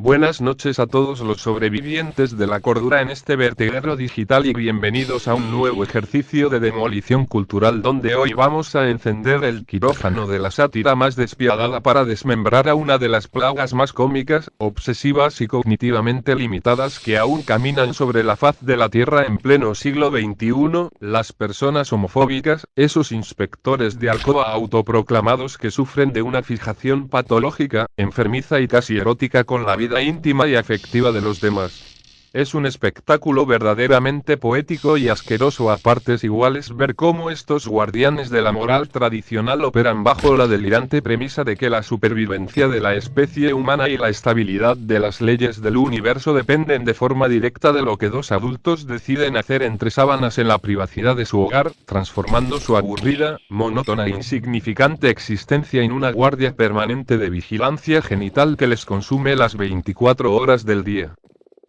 Buenas noches a todos los sobrevivientes de la cordura en este vertedero digital y bienvenidos a un nuevo ejercicio de demolición cultural donde hoy vamos a encender el quirófano de la sátira más despiadada para desmembrar a una de las plagas más cómicas, obsesivas y cognitivamente limitadas que aún caminan sobre la faz de la Tierra en pleno siglo XXI, las personas homofóbicas, esos inspectores de alcoba autoproclamados que sufren de una fijación patológica, enfermiza y casi erótica con la vida íntima y afectiva de los demás. Es un espectáculo verdaderamente poético y asqueroso a partes iguales ver cómo estos guardianes de la moral tradicional operan bajo la delirante premisa de que la supervivencia de la especie humana y la estabilidad de las leyes del universo dependen de forma directa de lo que dos adultos deciden hacer entre sábanas en la privacidad de su hogar, transformando su aburrida, monótona e insignificante existencia en una guardia permanente de vigilancia genital que les consume las 24 horas del día.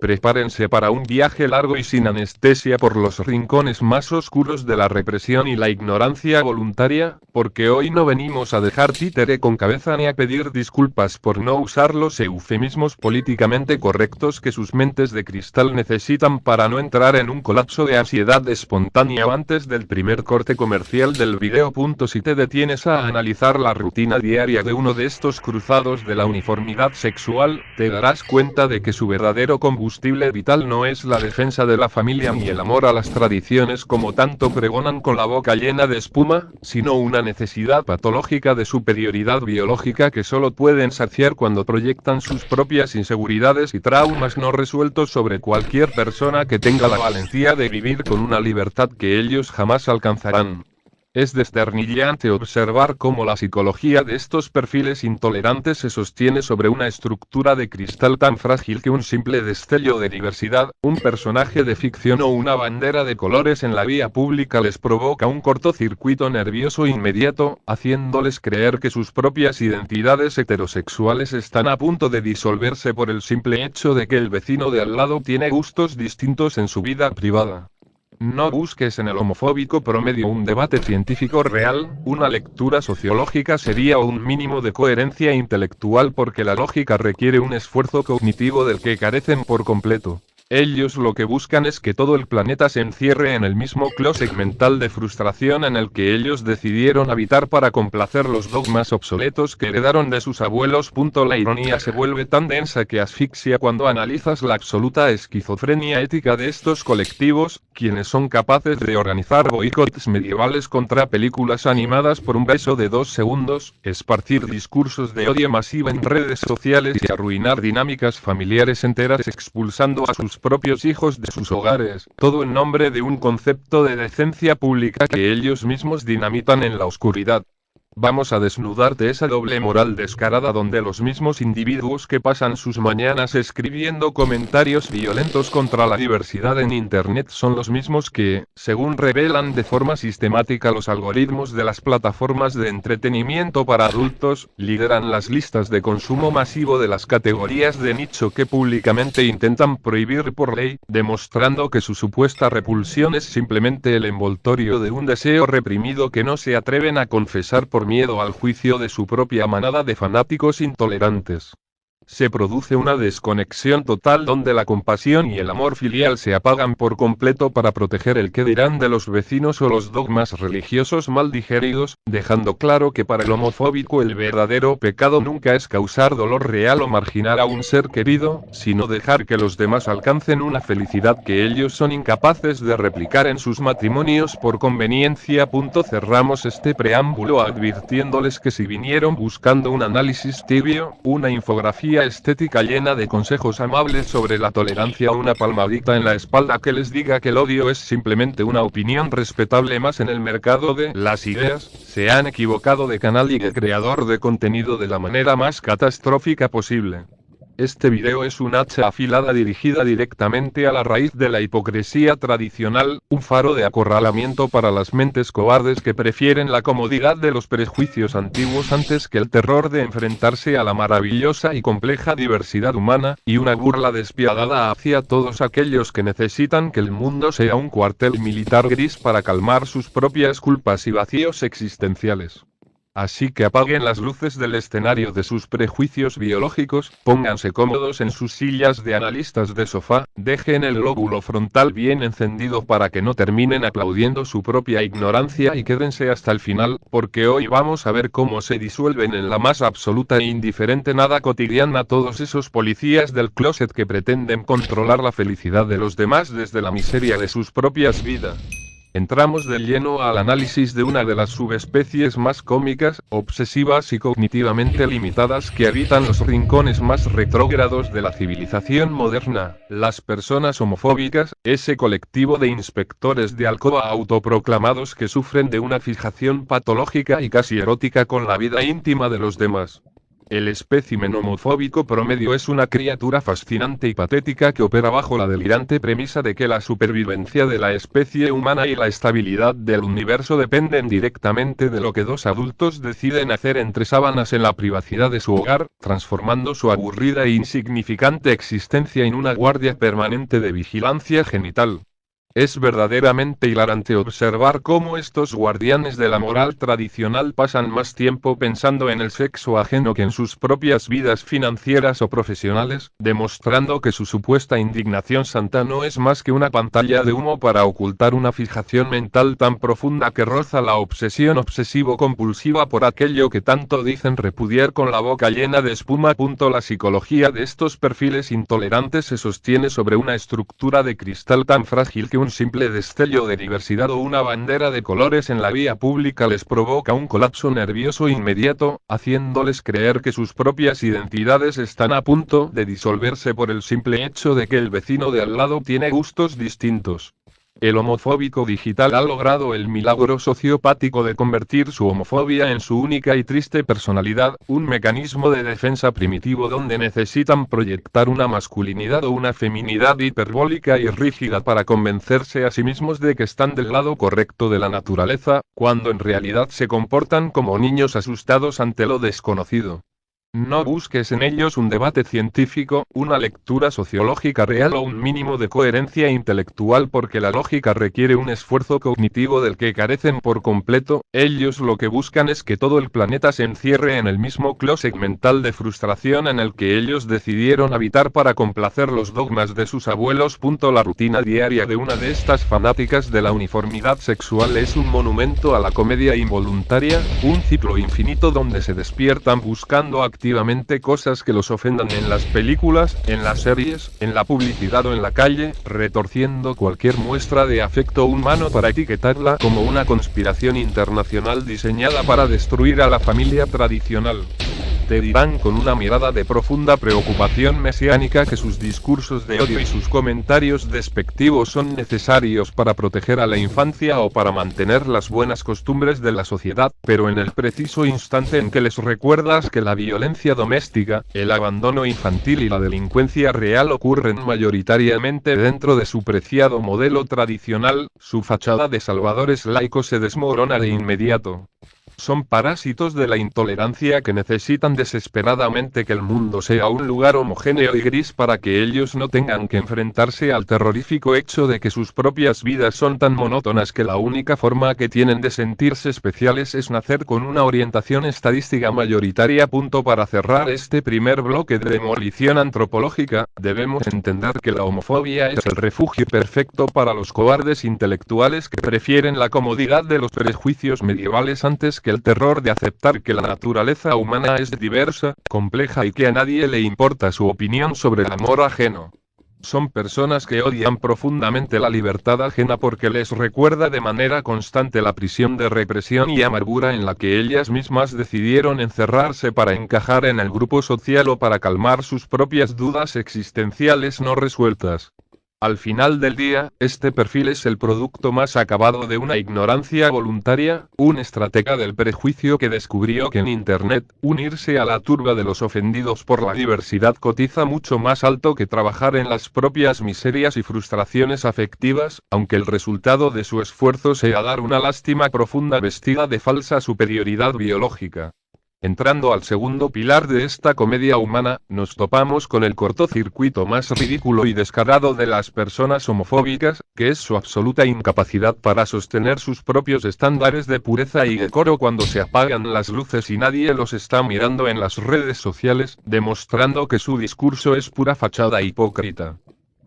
Prepárense para un viaje largo y sin anestesia por los rincones más oscuros de la represión y la ignorancia voluntaria, porque hoy no venimos a dejar títere con cabeza ni a pedir disculpas por no usar los eufemismos políticamente correctos que sus mentes de cristal necesitan para no entrar en un colapso de ansiedad espontánea antes del primer corte comercial del video. Si te detienes a analizar la rutina diaria de uno de estos cruzados de la uniformidad sexual, te darás cuenta de que su verdadero combustible vital no es la defensa de la familia ni el amor a las tradiciones como tanto pregonan con la boca llena de espuma, sino una necesidad patológica de superioridad biológica que solo pueden saciar cuando proyectan sus propias inseguridades y traumas no resueltos sobre cualquier persona que tenga la valentía de vivir con una libertad que ellos jamás alcanzarán. Es desternillante observar cómo la psicología de estos perfiles intolerantes se sostiene sobre una estructura de cristal tan frágil que un simple destello de diversidad, un personaje de ficción o una bandera de colores en la vía pública les provoca un cortocircuito nervioso inmediato, haciéndoles creer que sus propias identidades heterosexuales están a punto de disolverse por el simple hecho de que el vecino de al lado tiene gustos distintos en su vida privada. No busques en el homofóbico promedio un debate científico real, una lectura sociológica seria o un mínimo de coherencia intelectual porque la lógica requiere un esfuerzo cognitivo del que carecen por completo. Ellos lo que buscan es que todo el planeta se encierre en el mismo closet mental de frustración en el que ellos decidieron habitar para complacer los dogmas obsoletos que heredaron de sus abuelos. La ironía se vuelve tan densa que asfixia cuando analizas la absoluta esquizofrenia ética de estos colectivos, quienes son capaces de organizar boicots medievales contra películas animadas por un beso de 2 segundos, esparcir discursos de odio masivo en redes sociales y arruinar dinámicas familiares enteras expulsando a sus propios hijos de sus hogares, todo en nombre de un concepto de decencia pública que ellos mismos dinamitan en la oscuridad. Vamos a desnudarte esa doble moral descarada donde los mismos individuos que pasan sus mañanas escribiendo comentarios violentos contra la diversidad en Internet son los mismos que, según revelan de forma sistemática los algoritmos de las plataformas de entretenimiento para adultos, lideran las listas de consumo masivo de las categorías de nicho que públicamente intentan prohibir por ley, demostrando que su supuesta repulsión es simplemente el envoltorio de un deseo reprimido que no se atreven a confesar por miedo al juicio de su propia manada de fanáticos intolerantes. Se produce una desconexión total donde la compasión y el amor filial se apagan por completo para proteger el qué dirán de los vecinos o los dogmas religiosos mal digeridos, dejando claro que para el homofóbico el verdadero pecado nunca es causar dolor real o marginar a un ser querido, sino dejar que los demás alcancen una felicidad que ellos son incapaces de replicar en sus matrimonios por conveniencia. Cerramos este preámbulo advirtiéndoles que si vinieron buscando un análisis tibio, una infografía estética llena de consejos amables sobre la tolerancia o una palmadita en la espalda que les diga que el odio es simplemente una opinión respetable más en el mercado de las ideas, se han equivocado de canal y de creador de contenido de la manera más catastrófica posible. Este video es un hacha afilada dirigida directamente a la raíz de la hipocresía tradicional, un faro de acorralamiento para las mentes cobardes que prefieren la comodidad de los prejuicios antiguos antes que el terror de enfrentarse a la maravillosa y compleja diversidad humana, y una burla despiadada hacia todos aquellos que necesitan que el mundo sea un cuartel militar gris para calmar sus propias culpas y vacíos existenciales. Así que apaguen las luces del escenario de sus prejuicios biológicos, pónganse cómodos en sus sillas de analistas de sofá, dejen el lóbulo frontal bien encendido para que no terminen aplaudiendo su propia ignorancia y quédense hasta el final, porque hoy vamos a ver cómo se disuelven en la más absoluta e indiferente nada cotidiana todos esos policías del closet que pretenden controlar la felicidad de los demás desde la miseria de sus propias vidas. Entramos de lleno al análisis de una de las subespecies más cómicas, obsesivas y cognitivamente limitadas que habitan los rincones más retrógrados de la civilización moderna, las personas homofóbicas, ese colectivo de inspectores de alcoba autoproclamados que sufren de una fijación patológica y casi erótica con la vida íntima de los demás. El espécimen homofóbico promedio es una criatura fascinante y patética que opera bajo la delirante premisa de que la supervivencia de la especie humana y la estabilidad del universo dependen directamente de lo que dos adultos deciden hacer entre sábanas en la privacidad de su hogar, transformando su aburrida e insignificante existencia en una guardia permanente de vigilancia genital. Es verdaderamente hilarante observar cómo estos guardianes de la moral tradicional pasan más tiempo pensando en el sexo ajeno que en sus propias vidas financieras o profesionales, demostrando que su supuesta indignación santa no es más que una pantalla de humo para ocultar una fijación mental tan profunda que roza la obsesión obsesivo-compulsiva por aquello que tanto dicen repudiar con la boca llena de espuma. La psicología de estos perfiles intolerantes se sostiene sobre una estructura de cristal tan frágil que un simple destello de diversidad o una bandera de colores en la vía pública les provoca un colapso nervioso inmediato, haciéndoles creer que sus propias identidades están a punto de disolverse por el simple hecho de que el vecino de al lado tiene gustos distintos. El homofóbico digital ha logrado el milagro sociopático de convertir su homofobia en su única y triste personalidad, un mecanismo de defensa primitivo donde necesitan proyectar una masculinidad o una feminidad hiperbólica y rígida para convencerse a sí mismos de que están del lado correcto de la naturaleza, cuando en realidad se comportan como niños asustados ante lo desconocido. No busques en ellos un debate científico, una lectura sociológica real o un mínimo de coherencia intelectual porque la lógica requiere un esfuerzo cognitivo del que carecen por completo. Ellos lo que buscan es que todo el planeta se encierre en el mismo closet mental de frustración en el que ellos decidieron habitar para complacer los dogmas de sus abuelos. La rutina diaria de una de estas fanáticas de la uniformidad sexual es un monumento a la comedia involuntaria, un ciclo infinito donde se despiertan buscando activamente cosas que los ofendan en las películas, en las series, en la publicidad o en la calle, retorciendo cualquier muestra de afecto humano para etiquetarla como una conspiración internacional diseñada para destruir a la familia tradicional. Te dirán con una mirada de profunda preocupación mesiánica que sus discursos de odio y sus comentarios despectivos son necesarios para proteger a la infancia o para mantener las buenas costumbres de la sociedad, pero en el preciso instante en que les recuerdas que la violencia doméstica, el abandono infantil y la delincuencia real ocurren mayoritariamente dentro de su preciado modelo tradicional, su fachada de salvadores laicos se desmorona de inmediato. Son parásitos de la intolerancia que necesitan desesperadamente que el mundo sea un lugar homogéneo y gris para que ellos no tengan que enfrentarse al terrorífico hecho de que sus propias vidas son tan monótonas que la única forma que tienen de sentirse especiales es nacer con una orientación estadística mayoritaria. Para cerrar este primer bloque de demolición antropológica, debemos entender que la homofobia es el refugio perfecto para los cobardes intelectuales que prefieren la comodidad de los prejuicios medievales antes que el terror de aceptar que la naturaleza humana es diversa, compleja y que a nadie le importa su opinión sobre el amor ajeno. Son personas que odian profundamente la libertad ajena porque les recuerda de manera constante la prisión de represión y amargura en la que ellas mismas decidieron encerrarse para encajar en el grupo social o para calmar sus propias dudas existenciales no resueltas. Al final del día, este perfil es el producto más acabado de una ignorancia voluntaria, un estratega del prejuicio que descubrió que en Internet, unirse a la turba de los ofendidos por la diversidad cotiza mucho más alto que trabajar en las propias miserias y frustraciones afectivas, aunque el resultado de su esfuerzo sea dar una lástima profunda vestida de falsa superioridad biológica. Entrando al segundo pilar de esta comedia humana, nos topamos con el cortocircuito más ridículo y descarado de las personas homofóbicas, que es su absoluta incapacidad para sostener sus propios estándares de pureza y decoro cuando se apagan las luces y nadie los está mirando en las redes sociales, demostrando que su discurso es pura fachada hipócrita.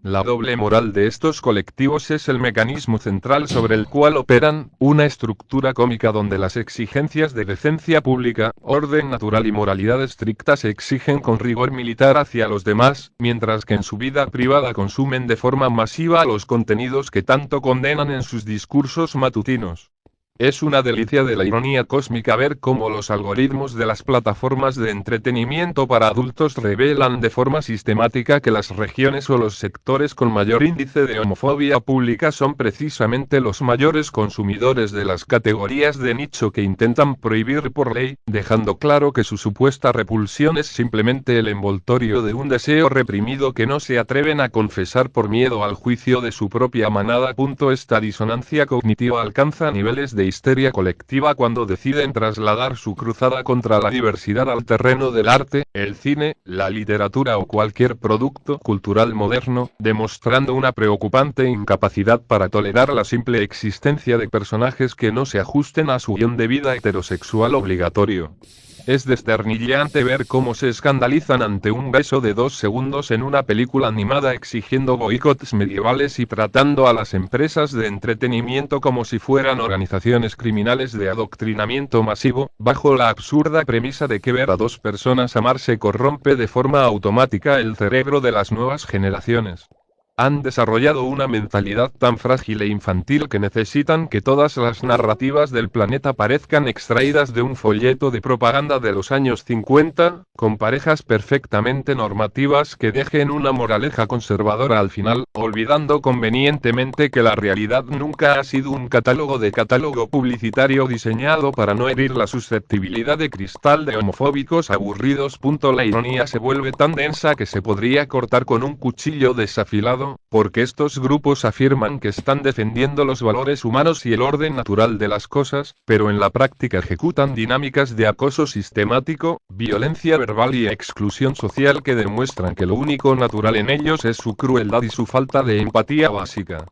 La doble moral de estos colectivos es el mecanismo central sobre el cual operan, una estructura cómica donde las exigencias de decencia pública, orden natural y moralidad estricta se exigen con rigor militar hacia los demás, mientras que en su vida privada consumen de forma masiva los contenidos que tanto condenan en sus discursos matutinos. Es una delicia de la ironía cósmica ver cómo los algoritmos de las plataformas de entretenimiento para adultos revelan de forma sistemática que las regiones o los sectores con mayor índice de homofobia pública son precisamente los mayores consumidores de las categorías de nicho que intentan prohibir por ley, dejando claro que su supuesta repulsión es simplemente el envoltorio de un deseo reprimido que no se atreven a confesar por miedo al juicio de su propia manada. Esta disonancia cognitiva alcanza niveles de histeria colectiva cuando deciden trasladar su cruzada contra la diversidad al terreno del arte, el cine, la literatura o cualquier producto cultural moderno, demostrando una preocupante incapacidad para tolerar la simple existencia de personajes que no se ajusten a su guión de vida heterosexual obligatorio. Es desternillante ver cómo se escandalizan ante un beso de 2 segundos en una película animada exigiendo boicots medievales y tratando a las empresas de entretenimiento como si fueran organizaciones criminales de adoctrinamiento masivo, bajo la absurda premisa de que ver a 2 personas amarse corrompe de forma automática el cerebro de las nuevas generaciones. Han desarrollado una mentalidad tan frágil e infantil que necesitan que todas las narrativas del planeta parezcan extraídas de un folleto de propaganda de los años 50, con parejas perfectamente normativas que dejen una moraleja conservadora al final, olvidando convenientemente que la realidad nunca ha sido un catálogo publicitario diseñado para no herir la susceptibilidad de cristal de homofóbicos aburridos. La ironía se vuelve tan densa que se podría cortar con un cuchillo desafilado, porque estos grupos afirman que están defendiendo los valores humanos y el orden natural de las cosas, pero en la práctica ejecutan dinámicas de acoso sistemático, violencia verbal y exclusión social que demuestran que lo único natural en ellos es su crueldad y su falta de empatía básica.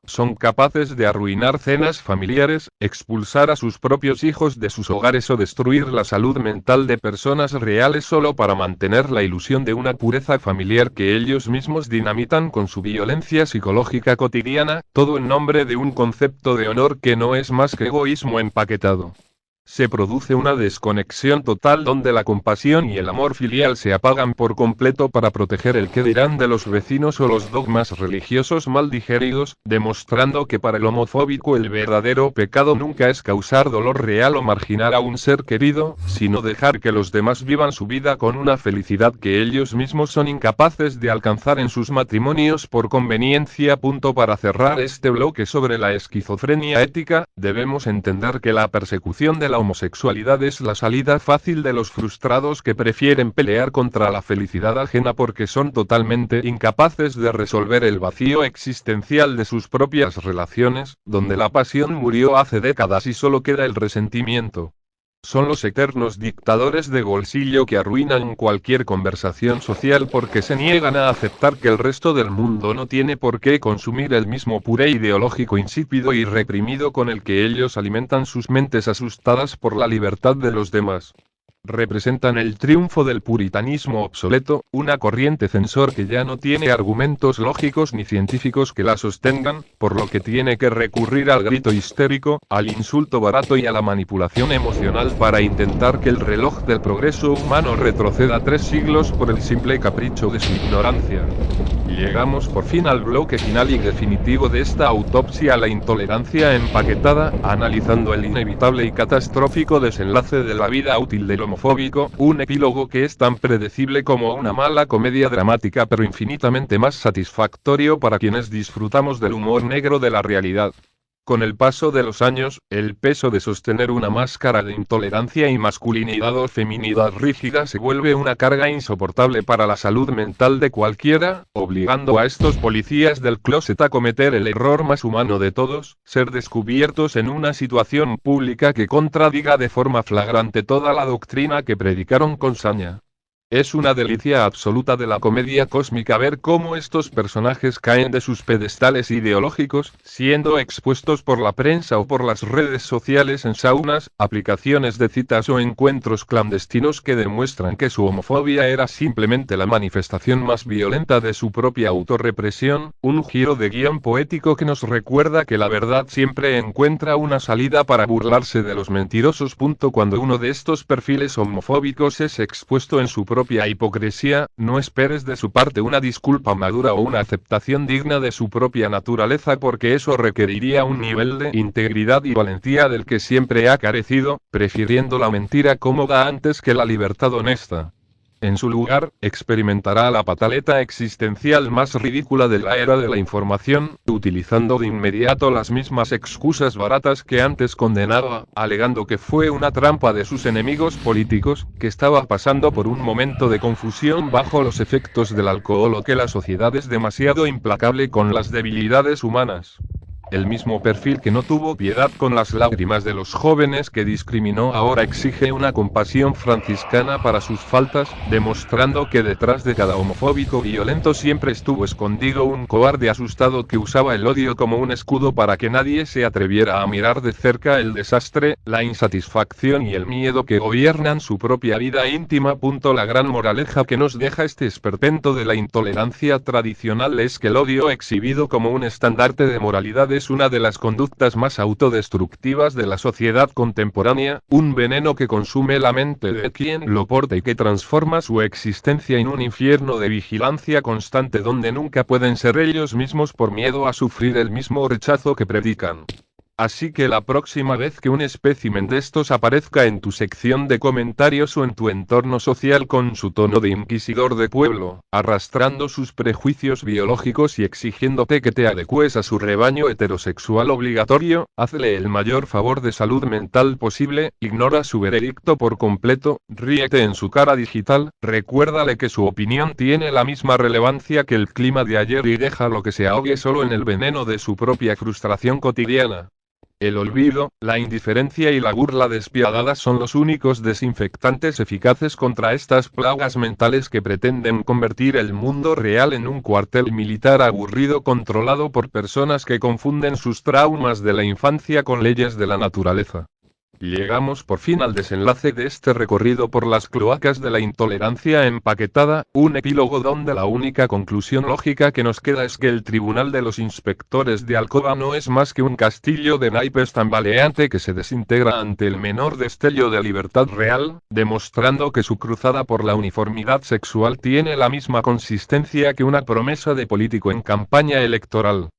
Son capaces de arruinar cenas familiares, expulsar a sus propios hijos de sus hogares o destruir la salud mental de personas reales solo para mantener la ilusión de una pureza familiar que ellos mismos dinamitan con su violencia psicológica cotidiana, todo en nombre de un concepto de honor que no es más que egoísmo empaquetado. Se produce una desconexión total donde la compasión y el amor filial se apagan por completo para proteger el qué dirán de los vecinos o los dogmas religiosos mal digeridos, demostrando que para el homofóbico el verdadero pecado nunca es causar dolor real o marginar a un ser querido, sino dejar que los demás vivan su vida con una felicidad que ellos mismos son incapaces de alcanzar en sus matrimonios por conveniencia. Para cerrar este bloque sobre la esquizofrenia ética, debemos entender que la persecución de la homosexualidad es la salida fácil de los frustrados que prefieren pelear contra la felicidad ajena porque son totalmente incapaces de resolver el vacío existencial de sus propias relaciones, donde la pasión murió hace décadas y solo queda el resentimiento. Son los eternos dictadores de bolsillo que arruinan cualquier conversación social porque se niegan a aceptar que el resto del mundo no tiene por qué consumir el mismo puré ideológico insípido y reprimido con el que ellos alimentan sus mentes asustadas por la libertad de los demás. Representan el triunfo del puritanismo obsoleto, una corriente censor que ya no tiene argumentos lógicos ni científicos que la sostengan, por lo que tiene que recurrir al grito histérico, al insulto barato y a la manipulación emocional para intentar que el reloj del progreso humano retroceda 3 siglos por el simple capricho de su ignorancia. Llegamos por fin al bloque final y definitivo de esta autopsia a la intolerancia empaquetada, analizando el inevitable y catastrófico desenlace de la vida útil del homofóbico, un epílogo que es tan predecible como una mala comedia dramática pero infinitamente más satisfactorio para quienes disfrutamos del humor negro de la realidad. Con el paso de los años, el peso de sostener una máscara de intolerancia y masculinidad o feminidad rígida se vuelve una carga insoportable para la salud mental de cualquiera, obligando a estos policías del closet a cometer el error más humano de todos, ser descubiertos en una situación pública que contradiga de forma flagrante toda la doctrina que predicaron con saña. Es una delicia absoluta de la comedia cósmica ver cómo estos personajes caen de sus pedestales ideológicos, siendo expuestos por la prensa o por las redes sociales en saunas, aplicaciones de citas o encuentros clandestinos que demuestran que su homofobia era simplemente la manifestación más violenta de su propia autorrepresión, un giro de guión poético que nos recuerda que la verdad siempre encuentra una salida para burlarse de los mentirosos. Cuando uno de estos perfiles homofóbicos es expuesto en su propia hipocresía, no esperes de su parte una disculpa madura o una aceptación digna de su propia naturaleza, porque eso requeriría un nivel de integridad y valentía del que siempre ha carecido, prefiriendo la mentira cómoda antes que la libertad honesta. En su lugar, experimentará la pataleta existencial más ridícula de la era de la información, utilizando de inmediato las mismas excusas baratas que antes condenaba, alegando que fue una trampa de sus enemigos políticos, que estaba pasando por un momento de confusión bajo los efectos del alcohol o que la sociedad es demasiado implacable con las debilidades humanas. El mismo perfil que no tuvo piedad con las lágrimas de los jóvenes que discriminó ahora exige una compasión franciscana para sus faltas, demostrando que detrás de cada homofóbico violento siempre estuvo escondido un cobarde asustado que usaba el odio como un escudo para que nadie se atreviera a mirar de cerca el desastre, la insatisfacción y el miedo que gobiernan su propia vida íntima. La gran moraleja que nos deja este esperpento de la intolerancia tradicional es que el odio exhibido como un estandarte de moralidad es una de las conductas más autodestructivas de la sociedad contemporánea, un veneno que consume la mente de quien lo porta y que transforma su existencia en un infierno de vigilancia constante donde nunca pueden ser ellos mismos por miedo a sufrir el mismo rechazo que predican. Así que la próxima vez que un espécimen de estos aparezca en tu sección de comentarios o en tu entorno social con su tono de inquisidor de pueblo, arrastrando sus prejuicios biológicos y exigiéndote que te adecues a su rebaño heterosexual obligatorio, hazle el mayor favor de salud mental posible, ignora su veredicto por completo, ríete en su cara digital, recuérdale que su opinión tiene la misma relevancia que el clima de ayer y déjalo que se ahogue solo en el veneno de su propia frustración cotidiana. El olvido, la indiferencia y la burla despiadada son los únicos desinfectantes eficaces contra estas plagas mentales que pretenden convertir el mundo real en un cuartel militar aburrido controlado por personas que confunden sus traumas de la infancia con leyes de la naturaleza. Llegamos por fin al desenlace de este recorrido por las cloacas de la intolerancia empaquetada, un epílogo donde la única conclusión lógica que nos queda es que el tribunal de los inspectores de Alcoba no es más que un castillo de naipes tambaleante que se desintegra ante el menor destello de libertad real, demostrando que su cruzada por la uniformidad sexual tiene la misma consistencia que una promesa de político en campaña electoral.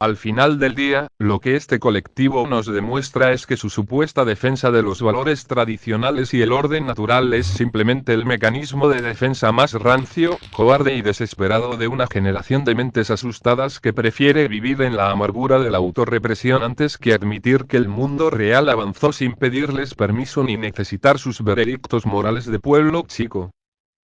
Al final del día, lo que este colectivo nos demuestra es que su supuesta defensa de los valores tradicionales y el orden natural es simplemente el mecanismo de defensa más rancio, cobarde y desesperado de una generación de mentes asustadas que prefiere vivir en la amargura de la autorrepresión antes que admitir que el mundo real avanzó sin pedirles permiso ni necesitar sus veredictos morales de pueblo chico.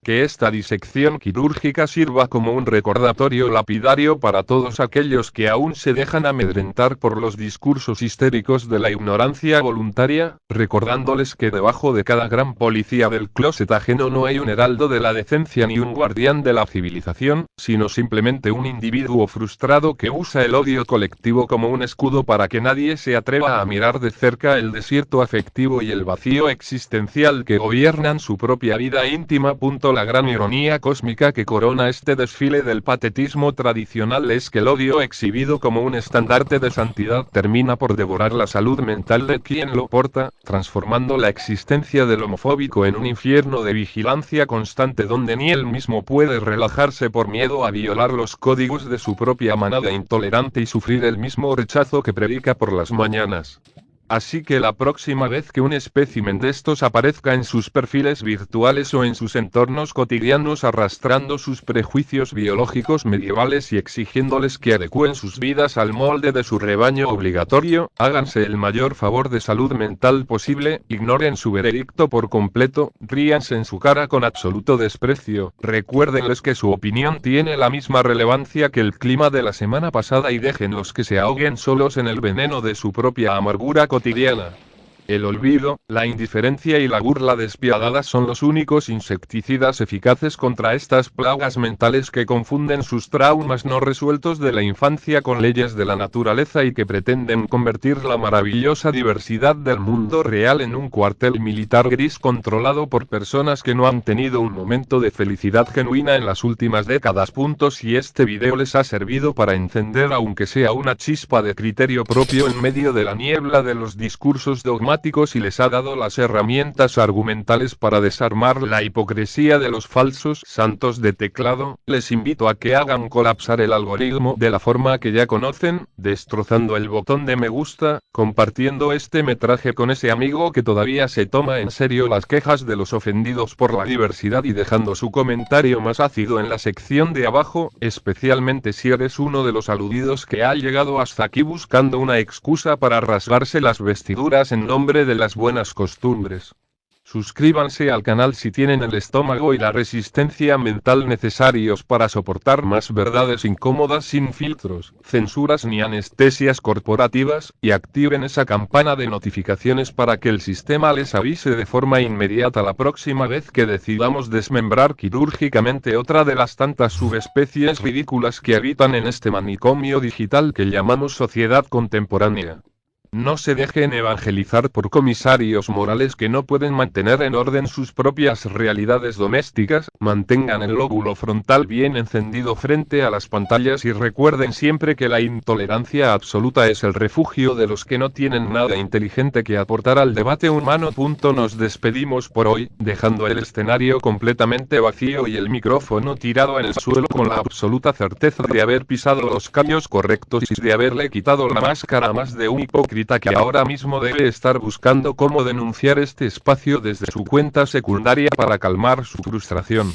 Que esta disección quirúrgica sirva como un recordatorio lapidario para todos aquellos que aún se dejan amedrentar por los discursos histéricos de la ignorancia voluntaria, recordándoles que debajo de cada gran policía del closet ajeno no hay un heraldo de la decencia ni un guardián de la civilización, sino simplemente un individuo frustrado que usa el odio colectivo como un escudo para que nadie se atreva a mirar de cerca el desierto afectivo y el vacío existencial que gobiernan su propia vida íntima. La gran ironía cósmica que corona este desfile del patetismo tradicional es que el odio exhibido como un estandarte de santidad termina por devorar la salud mental de quien lo porta, transformando la existencia del homofóbico en un infierno de vigilancia constante donde ni él mismo puede relajarse por miedo a violar los códigos de su propia manada intolerante y sufrir el mismo rechazo que predica por las mañanas. Así que la próxima vez que un espécimen de estos aparezca en sus perfiles virtuales o en sus entornos cotidianos arrastrando sus prejuicios biológicos medievales y exigiéndoles que adecúen sus vidas al molde de su rebaño obligatorio, háganse el mayor favor de salud mental posible, ignoren su veredicto por completo, ríanse en su cara con absoluto desprecio, recuérdenles que su opinión tiene la misma relevancia que el clima de la semana pasada y déjenlos que se ahoguen solos en el veneno de su propia amargura cotidiana. El olvido, la indiferencia y la burla despiadada son los únicos insecticidas eficaces contra estas plagas mentales que confunden sus traumas no resueltos de la infancia con leyes de la naturaleza y que pretenden convertir la maravillosa diversidad del mundo real en un cuartel militar gris controlado por personas que no han tenido un momento de felicidad genuina en las últimas décadas. Si este video les ha servido para encender aunque sea una chispa de criterio propio en medio de la niebla de los discursos dogmáticos y les ha dado las herramientas argumentales para desarmar la hipocresía de los falsos santos de teclado, les invito a que hagan colapsar el algoritmo de la forma que ya conocen, destrozando el botón de me gusta, compartiendo este metraje con ese amigo que todavía se toma en serio las quejas de los ofendidos por la diversidad y dejando su comentario más ácido en la sección de abajo, especialmente si eres uno de los aludidos que ha llegado hasta aquí buscando una excusa para rasgarse las vestiduras en nombre de las buenas costumbres. Suscríbanse al canal si tienen el estómago y la resistencia mental necesarios para soportar más verdades incómodas sin filtros, censuras ni anestesias corporativas, y activen esa campana de notificaciones para que el sistema les avise de forma inmediata la próxima vez que decidamos desmembrar quirúrgicamente otra de las tantas subespecies ridículas que habitan en este manicomio digital que llamamos sociedad contemporánea. No se dejen evangelizar por comisarios morales que no pueden mantener en orden sus propias realidades domésticas, mantengan el lóbulo frontal bien encendido frente a las pantallas y recuerden siempre que la intolerancia absoluta es el refugio de los que no tienen nada inteligente que aportar al debate humano. Nos despedimos por hoy, dejando el escenario completamente vacío y el micrófono tirado en el suelo con la absoluta certeza de haber pisado los callos correctos y de haberle quitado la máscara a más de un hipócrita que ahora mismo debe estar buscando cómo denunciar este espacio desde su cuenta secundaria para calmar su frustración.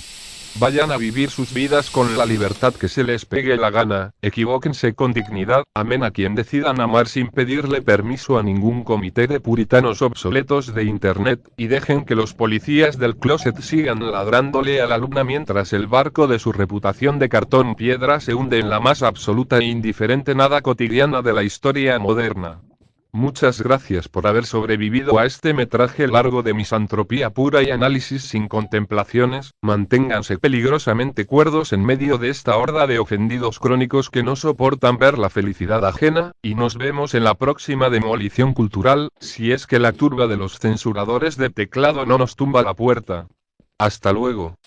Vayan a vivir sus vidas con la libertad que se les pegue la gana, equivóquense con dignidad, amen a quien decidan amar sin pedirle permiso a ningún comité de puritanos obsoletos de internet, y dejen que los policías del closet sigan ladrándole a la luna mientras el barco de su reputación de cartón piedra se hunde en la más absoluta e indiferente nada cotidiana de la historia moderna. Muchas gracias por haber sobrevivido a este metraje largo de misantropía pura y análisis sin contemplaciones, manténganse peligrosamente cuerdos en medio de esta horda de ofendidos crónicos que no soportan ver la felicidad ajena, y nos vemos en la próxima demolición cultural, si es que la turba de los censuradores de teclado no nos tumba la puerta. Hasta luego.